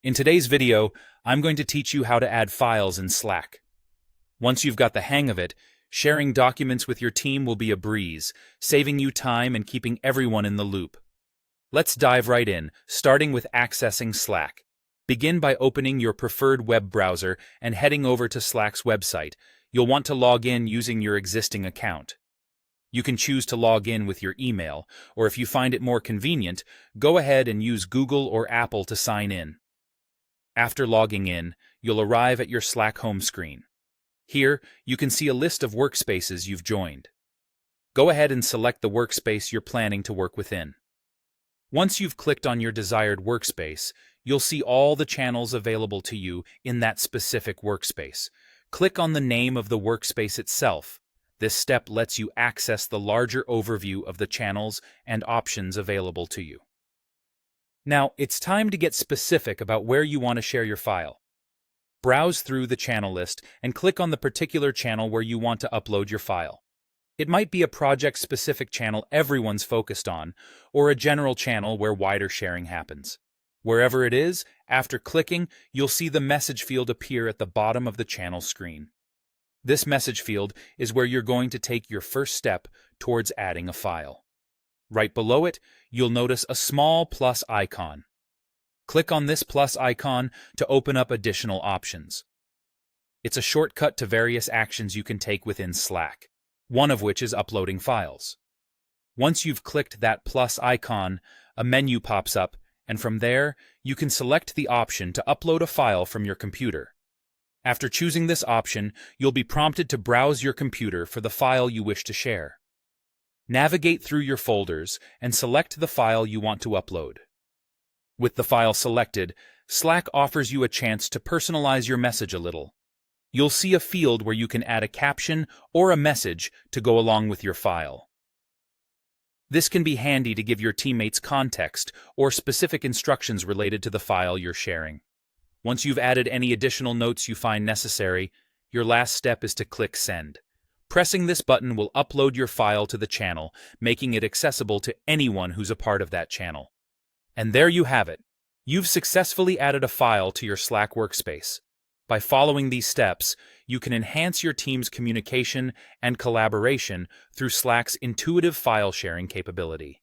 In today's video, I'm going to teach you how to add files in Slack. Once you've got the hang of it, sharing documents with your team will be a breeze, saving you time and keeping everyone in the loop. Let's dive right in, starting with accessing Slack. Begin by opening your preferred web browser and heading over to Slack's website. You'll want to log in using your existing account. You can choose to log in with your email, or if you find it more convenient, go ahead and use Google or Apple to sign in. After logging in, you'll arrive at your Slack home screen. Here, you can see a list of workspaces you've joined. Go ahead and select the workspace you're planning to work within. Once you've clicked on your desired workspace, you'll see all the channels available to you in that specific workspace. Click on the name of the workspace itself. This step lets you access the larger overview of the channels and options available to you. Now, it's time to get specific about where you want to share your file. Browse through the channel list and click on the particular channel where you want to upload your file. It might be a project-specific channel everyone's focused on, or a general channel where wider sharing happens. Wherever it is, after clicking, you'll see the message field appear at the bottom of the channel screen. This message field is where you're going to take your first step towards adding a file. Right below it, you'll notice a small plus icon. Click on this plus icon to open up additional options. It's a shortcut to various actions you can take within Slack, one of which is uploading files. Once you've clicked that plus icon, a menu pops up, and from there, you can select the option to upload a file from your computer. After choosing this option, you'll be prompted to browse your computer for the file you wish to share. Navigate through your folders and select the file you want to upload. With the file selected, Slack offers you a chance to personalize your message a little. You'll see a field where you can add a caption or a message to go along with your file. This can be handy to give your teammates context or specific instructions related to the file you're sharing. Once you've added any additional notes you find necessary, your last step is to click Send. Pressing this button will upload your file to the channel, making it accessible to anyone who's a part of that channel. And there you have it. You've successfully added a file to your Slack workspace. By following these steps, you can enhance your team's communication and collaboration through Slack's intuitive file sharing capability.